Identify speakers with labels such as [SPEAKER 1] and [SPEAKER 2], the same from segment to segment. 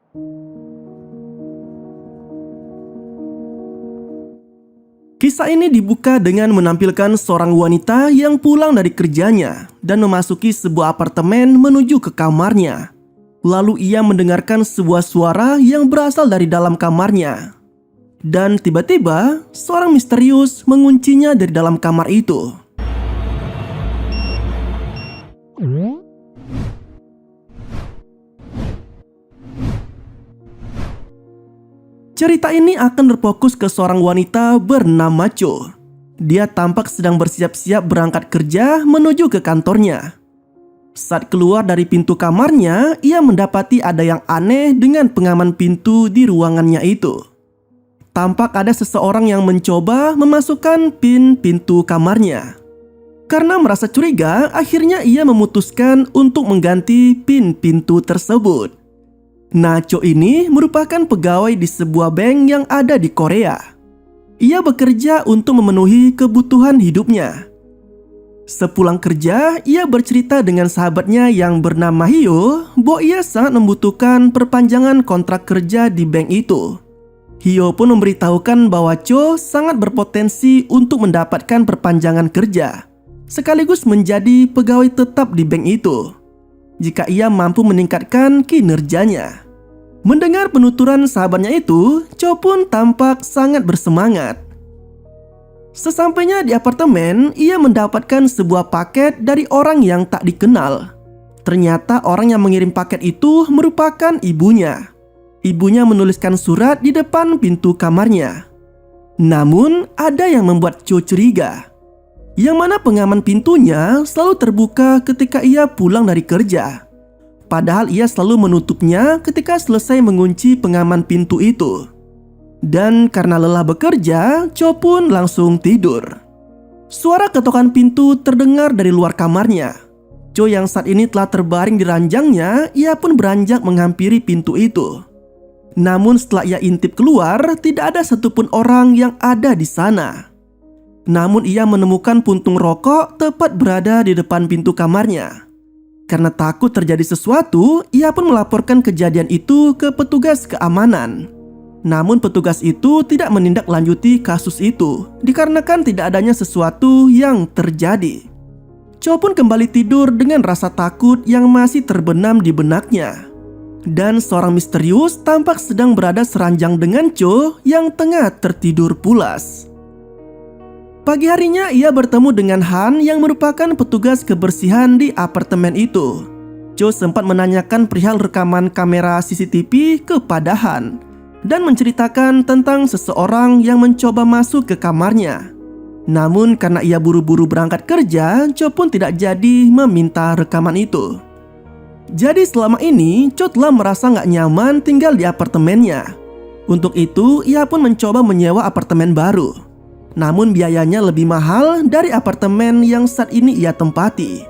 [SPEAKER 1] Kisah ini dibuka dengan menampilkan seorang wanita yang pulang dari kerjanya dan memasuki sebuah apartemen menuju ke kamarnya. Lalu ia mendengarkan sebuah suara yang berasal dari dalam kamarnya. Dan tiba-tiba seorang misterius menguncinya dari dalam kamar itu. Cerita ini akan berfokus ke seorang wanita bernama Cho. Dia tampak sedang bersiap-siap berangkat kerja menuju ke kantornya. Saat keluar dari pintu kamarnya, ia mendapati ada yang aneh dengan pengaman pintu di ruangannya itu. Tampak ada seseorang yang mencoba memasukkan pin pintu kamarnya. Karena merasa curiga, akhirnya ia memutuskan untuk mengganti pin pintu tersebut. Nah, Cho ini merupakan pegawai di sebuah bank yang ada di Korea. Ia bekerja untuk memenuhi kebutuhan hidupnya. Sepulang kerja, ia bercerita dengan sahabatnya yang bernama Hyo bahwa ia sangat membutuhkan perpanjangan kontrak kerja di bank itu. Hyo pun memberitahukan bahwa Cho sangat berpotensi untuk mendapatkan perpanjangan kerja, sekaligus menjadi pegawai tetap di bank itu jika ia mampu meningkatkan kinerjanya. Mendengar penuturan sahabatnya itu, Cho pun tampak sangat bersemangat. Sesampainya di apartemen, ia mendapatkan sebuah paket dari orang yang tak dikenal. Ternyata orang yang mengirim paket itu merupakan ibunya. Ibunya menuliskan surat di depan pintu kamarnya. Namun, ada yang membuat Cho curiga, yang mana pengaman pintunya selalu terbuka ketika ia pulang dari kerja. Padahal ia selalu menutupnya ketika selesai mengunci pengaman pintu itu. Dan karena lelah bekerja, Cho pun langsung tidur. Suara ketokan pintu terdengar dari luar kamarnya. Cho yang saat ini telah terbaring di ranjangnya, ia pun beranjak menghampiri pintu itu. Namun setelah ia intip keluar, tidak ada satupun orang yang ada di sana. Namun ia menemukan puntung rokok tepat berada di depan pintu kamarnya. Karena takut terjadi sesuatu, ia pun melaporkan kejadian itu ke petugas keamanan. Namun petugas itu tidak menindaklanjuti kasus itu, dikarenakan tidak adanya sesuatu yang terjadi. Cho pun kembali tidur dengan rasa takut yang masih terbenam di benaknya. Dan seorang misterius tampak sedang berada seranjang dengan Cho yang tengah tertidur pulas. Pagi harinya ia bertemu dengan Han yang merupakan petugas kebersihan di apartemen itu. Cho sempat menanyakan perihal rekaman kamera CCTV kepada Han dan menceritakan tentang seseorang yang mencoba masuk ke kamarnya. Namun karena ia buru-buru berangkat kerja, Cho pun tidak jadi meminta rekaman itu. Jadi selama ini Cho telah merasa nggak nyaman tinggal di apartemennya. Untuk itu ia pun mencoba menyewa apartemen baru. Namun biayanya lebih mahal dari apartemen yang saat ini ia tempati.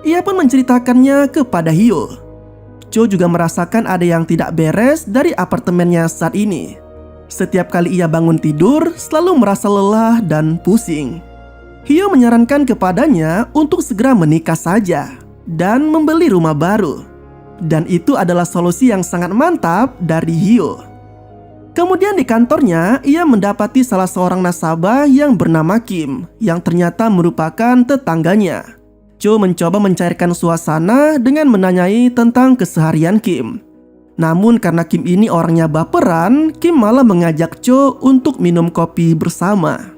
[SPEAKER 1] Ia pun menceritakannya kepada Hyo. Cho juga merasakan ada yang tidak beres dari apartemennya saat ini. Setiap kali ia bangun tidur, selalu merasa lelah dan pusing. Hyo menyarankan kepadanya untuk segera menikah saja dan membeli rumah baru. Dan itu adalah solusi yang sangat mantap dari Hyo. Kemudian di kantornya, ia mendapati salah seorang nasabah yang bernama Kim, yang ternyata merupakan tetangganya. Cho mencoba mencairkan suasana dengan menanyai tentang keseharian Kim. Namun karena Kim ini orangnya baperan, Kim malah mengajak Cho untuk minum kopi bersama.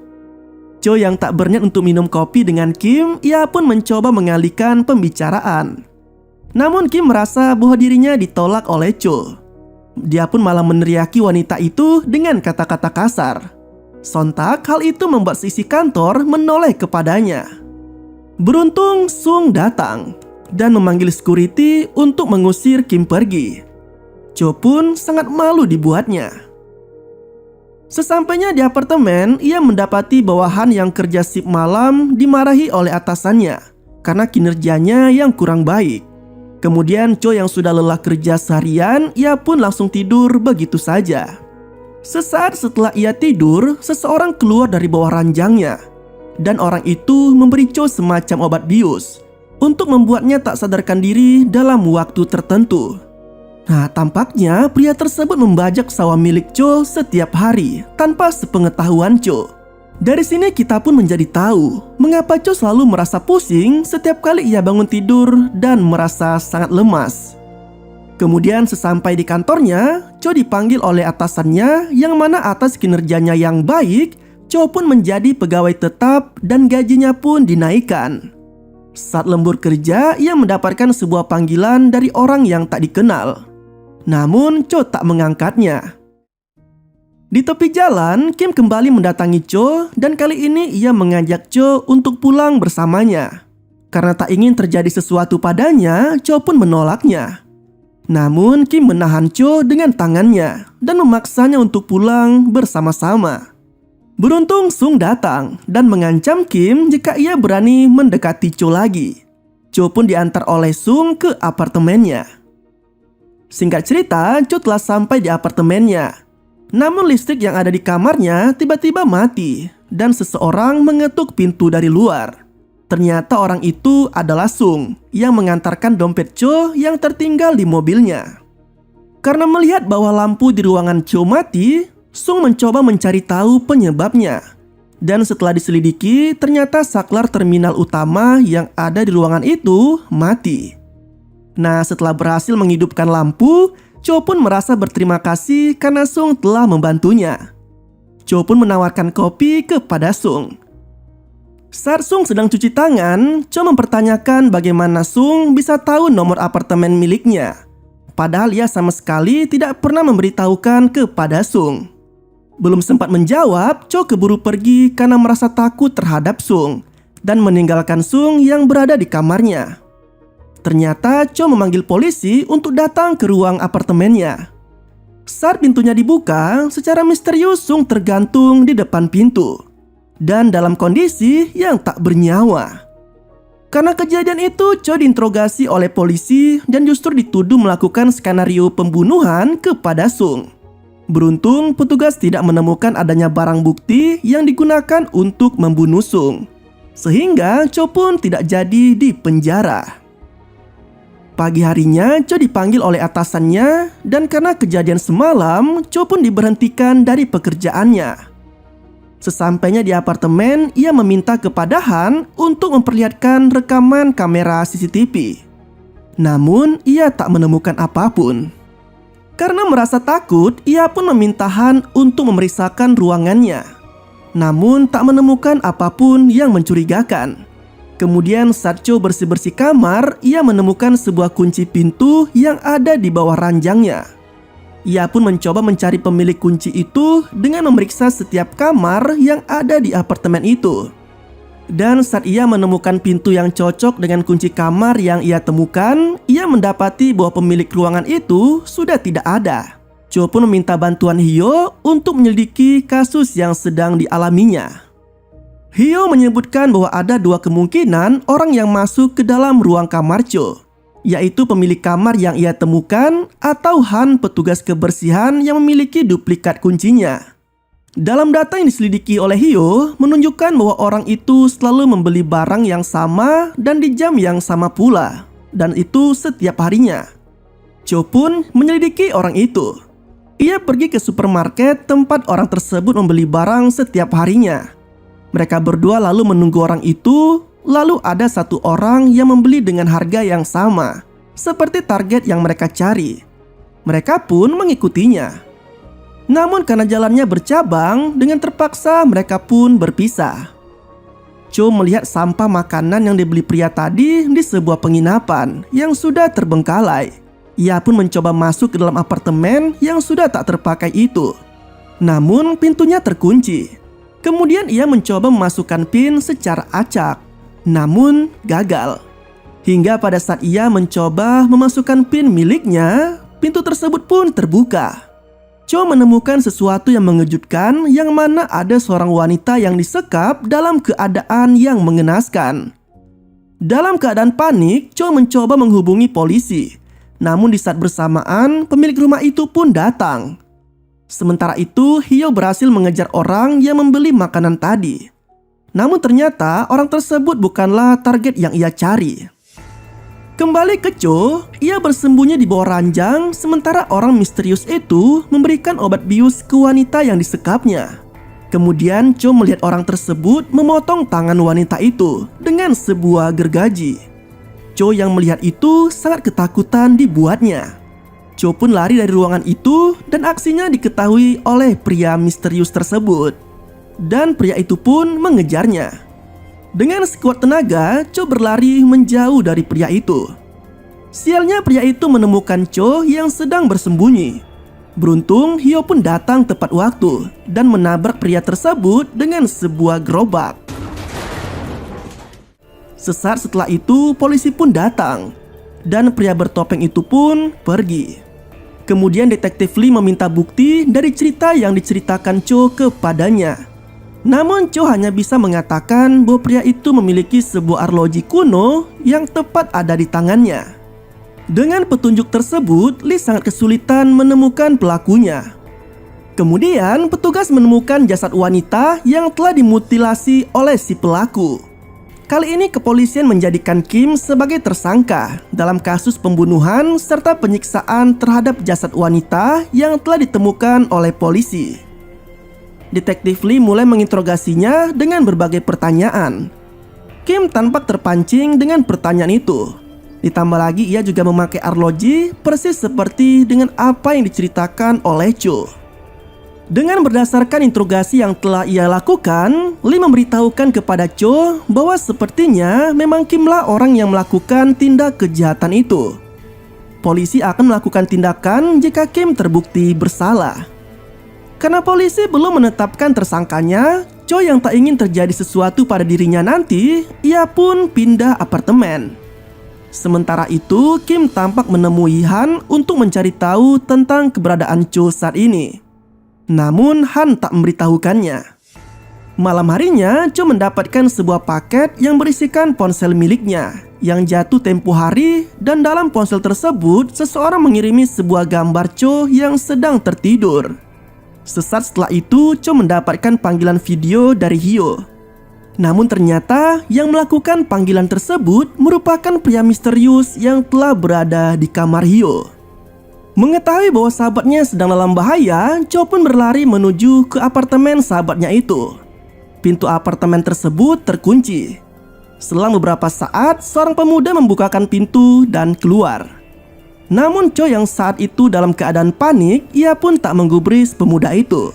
[SPEAKER 1] Cho yang tak berniat untuk minum kopi dengan Kim, ia pun mencoba mengalihkan pembicaraan. Namun Kim merasa bahwa dirinya ditolak oleh Cho. Dia pun malah meneriaki wanita itu dengan kata-kata kasar. Sontak hal itu membuat seisi kantor menoleh kepadanya. Beruntung Sung datang dan memanggil security untuk mengusir Kim pergi. Cho pun sangat malu dibuatnya. Sesampainya di apartemen, ia mendapati bahwa Han yang kerja shift malam dimarahi oleh atasannya karena kinerjanya yang kurang baik. Kemudian Cho yang sudah lelah kerja seharian, ia pun langsung tidur begitu saja. Sesaat setelah ia tidur, seseorang keluar dari bawah ranjangnya. Dan orang itu memberi Cho semacam obat bius untuk membuatnya tak sadarkan diri dalam waktu tertentu. Nah, tampaknya pria tersebut membajak sawah milik Cho setiap hari tanpa sepengetahuan Cho. Dari sini kita pun menjadi tahu mengapa Cho selalu merasa pusing setiap kali ia bangun tidur dan merasa sangat lemas. Kemudian sesampai di kantornya, Cho dipanggil oleh atasannya yang mana atas kinerjanya yang baik, Cho pun menjadi pegawai tetap dan gajinya pun dinaikkan. Saat lembur kerja, ia mendapatkan sebuah panggilan dari orang yang tak dikenal. Namun Cho tak mengangkatnya. Di tepi jalan, Kim kembali mendatangi Cho dan kali ini ia mengajak Cho untuk pulang bersamanya. Karena tak ingin terjadi sesuatu padanya, Cho pun menolaknya. Namun Kim menahan Cho dengan tangannya dan memaksanya untuk pulang bersama-sama. Beruntung Sung datang dan mengancam Kim jika ia berani mendekati Cho lagi. Cho pun diantar oleh Sung ke apartemennya. Singkat cerita, Cho telah sampai di apartemennya. Namun listrik yang ada di kamarnya tiba-tiba mati dan seseorang mengetuk pintu dari luar. Ternyata orang itu adalah Sung yang mengantarkan dompet Cho yang tertinggal di mobilnya. Karena melihat bahwa lampu di ruangan Cho mati, Sung mencoba mencari tahu penyebabnya. Dan setelah diselidiki, ternyata saklar terminal utama yang ada di ruangan itu mati. Nah, setelah berhasil menghidupkan lampu, Cho pun merasa berterima kasih karena Sung telah membantunya. Cho pun menawarkan kopi kepada Sung. Saat Sung sedang cuci tangan, Cho mempertanyakan bagaimana Sung bisa tahu nomor apartemen miliknya. Padahal ia sama sekali tidak pernah memberitahukan kepada Sung. Belum sempat menjawab, Cho keburu pergi karena merasa takut terhadap Sung dan meninggalkan Sung yang berada di kamarnya. Ternyata Cho memanggil polisi untuk datang ke ruang apartemennya. Saat pintunya dibuka, secara misterius Sung tergantung di depan pintu dan dalam kondisi yang tak bernyawa. Karena kejadian itu, Cho diinterogasi oleh polisi dan justru dituduh melakukan skenario pembunuhan kepada Sung. Beruntung petugas tidak menemukan adanya barang bukti yang digunakan untuk membunuh Sung, sehingga Cho pun tidak jadi dipenjara. Pagi harinya, Cho dipanggil oleh atasannya dan karena kejadian semalam, Cho pun diberhentikan dari pekerjaannya. Sesampainya di apartemen, ia meminta kepada Han untuk memperlihatkan rekaman kamera CCTV. Namun, ia tak menemukan apapun. Karena merasa takut, ia pun meminta Han untuk memeriksakan ruangannya. Namun, tak menemukan apapun yang mencurigakan. Kemudian saat Cho bersih-bersih kamar, ia menemukan sebuah kunci pintu yang ada di bawah ranjangnya. Ia pun mencoba mencari pemilik kunci itu dengan memeriksa setiap kamar yang ada di apartemen itu. Dan saat ia menemukan pintu yang cocok dengan kunci kamar yang ia temukan, ia mendapati bahwa pemilik ruangan itu sudah tidak ada. Cho pun meminta bantuan Hyo untuk menyelidiki kasus yang sedang dialaminya. Hyo menyebutkan bahwa ada dua kemungkinan orang yang masuk ke dalam ruang kamar Cho, yaitu pemilik kamar yang ia temukan atau Han, petugas kebersihan yang memiliki duplikat kuncinya. Dalam data yang diselidiki oleh Hyo menunjukkan bahwa orang itu selalu membeli barang yang sama dan di jam yang sama pula, dan itu setiap harinya. Cho pun menyelidiki orang itu. Ia pergi ke supermarket tempat orang tersebut membeli barang setiap harinya. Mereka berdua lalu menunggu orang itu, lalu ada satu orang yang membeli dengan harga yang sama, seperti target yang mereka cari. Mereka pun mengikutinya. Namun karena jalannya bercabang, dengan terpaksa mereka pun berpisah. Cho melihat sampah makanan yang dibeli pria tadi di sebuah penginapan yang sudah terbengkalai. Ia pun mencoba masuk ke dalam apartemen yang sudah tak terpakai itu. Namun pintunya terkunci. Kemudian ia mencoba memasukkan pin secara acak, namun gagal. Hingga pada saat ia mencoba memasukkan pin miliknya, pintu tersebut pun terbuka. Cho menemukan sesuatu yang mengejutkan yang mana ada seorang wanita yang disekap dalam keadaan yang mengenaskan. Dalam keadaan panik, Cho mencoba menghubungi polisi. Namun di saat bersamaan, pemilik rumah itu pun datang. Sementara itu, Hyo berhasil mengejar orang yang membeli makanan tadi. Namun ternyata orang tersebut bukanlah target yang ia cari. Kembali ke Cho, ia bersembunyi di bawah ranjang sementara orang misterius itu memberikan obat bius ke wanita yang disekapnya. Kemudian Cho melihat orang tersebut memotong tangan wanita itu dengan sebuah gergaji. Cho yang melihat itu sangat ketakutan dibuatnya. Cho pun lari dari ruangan itu dan aksinya diketahui oleh pria misterius tersebut. Dan pria itu pun mengejarnya. Dengan sekuat tenaga, Cho berlari menjauh dari pria itu. Sialnya pria itu menemukan Cho yang sedang bersembunyi. Beruntung, Hyo pun datang tepat waktu dan menabrak pria tersebut dengan sebuah gerobak. Sesaat setelah itu, polisi pun datang dan pria bertopeng itu pun pergi. Kemudian detektif Lee meminta bukti dari cerita yang diceritakan Cho kepadanya. Namun Cho hanya bisa mengatakan bahwa pria itu memiliki sebuah arloji kuno yang tepat ada di tangannya. Dengan petunjuk tersebut, Lee sangat kesulitan menemukan pelakunya. Kemudian petugas menemukan jasad wanita yang telah dimutilasi oleh si pelaku. Kali ini kepolisian menjadikan Kim sebagai tersangka dalam kasus pembunuhan serta penyiksaan terhadap jasad wanita yang telah ditemukan oleh polisi. Detektif Lee mulai menginterogasinya dengan berbagai pertanyaan. Kim tampak terpancing dengan pertanyaan itu. Ditambah lagi ia juga memakai arloji persis seperti dengan apa yang diceritakan oleh Cho. Dengan berdasarkan interogasi yang telah ia lakukan, Lee memberitahukan kepada Cho bahwa sepertinya memang Kimlah orang yang melakukan tindak kejahatan itu. Polisi akan melakukan tindakan jika Kim terbukti bersalah. Karena polisi belum menetapkan tersangkanya, Cho yang tak ingin terjadi sesuatu pada dirinya nanti, ia pun pindah apartemen. Sementara itu, Kim tampak menemui Han untuk mencari tahu tentang keberadaan Cho saat ini. Namun Han tak memberitahukannya. Malam harinya, Cho mendapatkan sebuah paket yang berisikan ponsel miliknya yang jatuh tempo hari, dan dalam ponsel tersebut seseorang mengirimi sebuah gambar Cho yang sedang tertidur. Sesaat setelah itu, Cho mendapatkan panggilan video dari Hyo. Namun ternyata yang melakukan panggilan tersebut merupakan pria misterius yang telah berada di kamar Hyo. Mengetahui bahwa sahabatnya sedang dalam bahaya, Cho pun berlari menuju ke apartemen sahabatnya itu. Pintu apartemen tersebut terkunci. Selang beberapa saat, seorang pemuda membukakan pintu dan keluar. Namun Cho yang saat itu dalam keadaan panik, ia pun tak menggubris pemuda itu.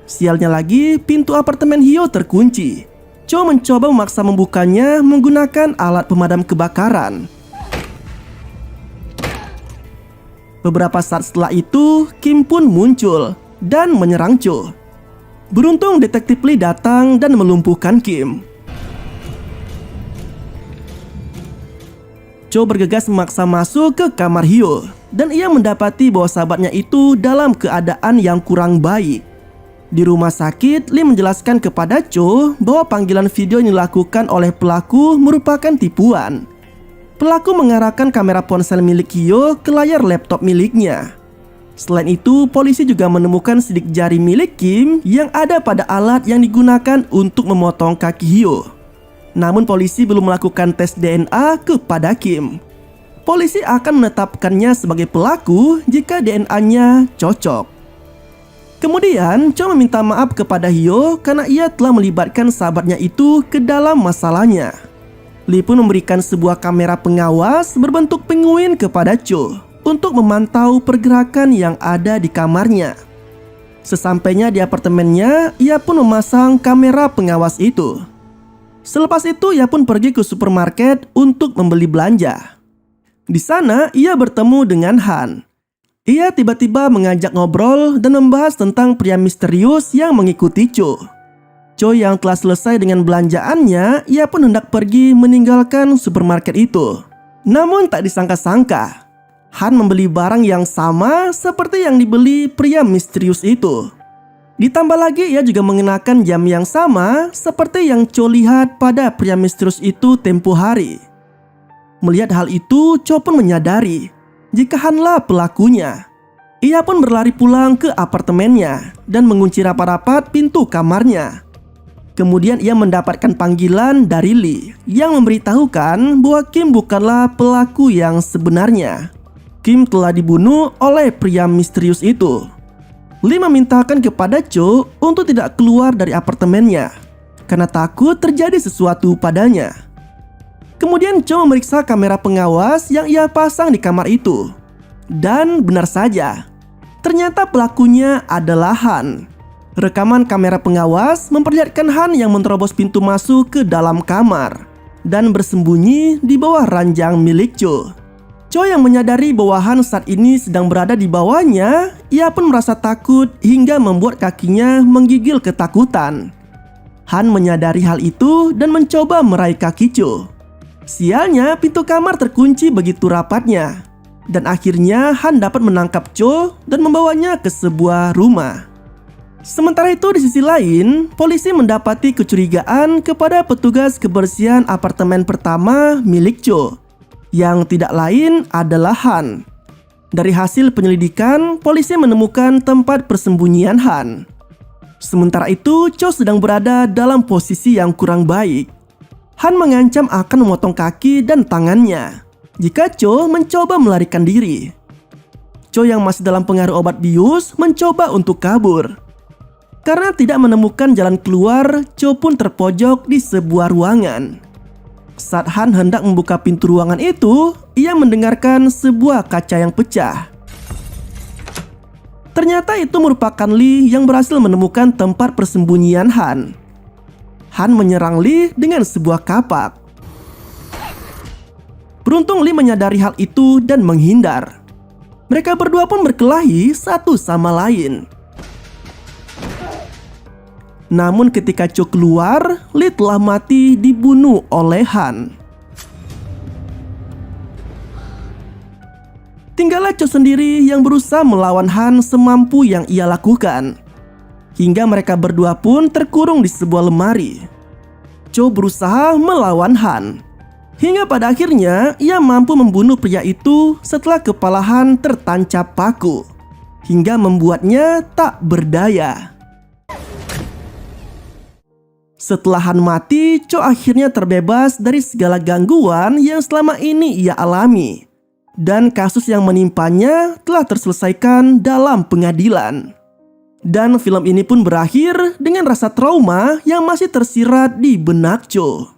[SPEAKER 1] Sialnya lagi, pintu apartemen Hyo terkunci. Cho mencoba memaksa membukanya menggunakan alat pemadam kebakaran. Beberapa saat setelah itu, Kim pun muncul dan menyerang Cho. Beruntung detektif Lee datang dan melumpuhkan Kim. Cho bergegas memaksa masuk ke kamar Hyo dan ia mendapati bahwa sahabatnya itu dalam keadaan yang kurang baik. Di rumah sakit, Lee menjelaskan kepada Cho bahwa panggilan video yang dilakukan oleh pelaku merupakan tipuan. Pelaku mengarahkan kamera ponsel milik Hyo ke layar laptop miliknya. Selain itu, polisi juga menemukan sidik jari milik Kim yang ada pada alat yang digunakan untuk memotong kaki Hyo. Namun polisi belum melakukan tes DNA kepada Kim. Polisi akan menetapkannya sebagai pelaku jika DNA-nya cocok. Kemudian Cho meminta maaf kepada Hyo karena ia telah melibatkan sahabatnya itu ke dalam masalahnya. Lee pun memberikan sebuah kamera pengawas berbentuk penguin kepada Cho untuk memantau pergerakan yang ada di kamarnya. Sesampainya di apartemennya, ia pun memasang kamera pengawas itu. Selepas itu ia pun pergi ke supermarket untuk membeli belanja. Di sana ia bertemu dengan Han. Ia tiba-tiba mengajak ngobrol dan membahas tentang pria misterius yang mengikuti Cho. Cho yang telah selesai dengan belanjaannya, ia pun hendak pergi meninggalkan supermarket itu. Namun tak disangka-sangka, Han membeli barang yang sama seperti yang dibeli pria misterius itu. Ditambah lagi ia juga mengenakan jam yang sama seperti yang Cho lihat pada pria misterius itu tempo hari. Melihat hal itu, Cho pun menyadari jika Hanlah pelakunya. Ia pun berlari pulang ke apartemennya dan mengunci rapat-rapat pintu kamarnya. Kemudian ia mendapatkan panggilan dari Lee yang memberitahukan bahwa Kim bukanlah pelaku yang sebenarnya. Kim telah dibunuh oleh pria misterius itu. Lee memintakan kepada Cho untuk tidak keluar dari apartemennya karena takut terjadi sesuatu padanya. Kemudian Cho memeriksa kamera pengawas yang ia pasang di kamar itu. Dan benar saja, ternyata pelakunya adalah Han. Rekaman kamera pengawas memperlihatkan Han yang menerobos pintu masuk ke dalam kamar dan bersembunyi di bawah ranjang milik Cho. Cho yang menyadari bahwa Han saat ini sedang berada di bawahnya, ia pun merasa takut hingga membuat kakinya menggigil ketakutan. Han menyadari hal itu dan mencoba meraih kaki Cho. Sialnya, pintu kamar terkunci begitu rapatnya. Dan akhirnya Han dapat menangkap Cho dan membawanya ke sebuah rumah. Sementara itu di sisi lain, polisi mendapati kecurigaan kepada petugas kebersihan apartemen pertama milik Cho, yang tidak lain adalah Han. Dari hasil penyelidikan, polisi menemukan tempat persembunyian Han. Sementara itu, Cho sedang berada dalam posisi yang kurang baik. Han mengancam akan memotong kaki dan tangannya jika Cho mencoba melarikan diri. Cho yang masih dalam pengaruh obat bius mencoba untuk kabur. Karena tidak menemukan jalan keluar, Cho pun terpojok di sebuah ruangan. Saat Han hendak membuka pintu ruangan itu, ia mendengarkan sebuah kaca yang pecah. Ternyata itu merupakan Lee yang berhasil menemukan tempat persembunyian Han. Han menyerang Lee dengan sebuah kapak. Beruntung Lee menyadari hal itu dan menghindar. Mereka berdua pun berkelahi satu sama lain. Namun ketika Cho keluar, Lee telah mati dibunuh oleh Han. Tinggallah Cho sendiri yang berusaha melawan Han semampu yang ia lakukan. Hingga mereka berdua pun terkurung di sebuah lemari. Cho berusaha melawan Han. Hingga pada akhirnya ia mampu membunuh pria itu setelah kepala Han tertancap paku. Hingga membuatnya tak berdaya. Setelah Han mati, Cho akhirnya terbebas dari segala gangguan yang selama ini ia alami. Dan kasus yang menimpanya telah terselesaikan dalam pengadilan. Dan film ini pun berakhir dengan rasa trauma yang masih tersirat di benak Cho.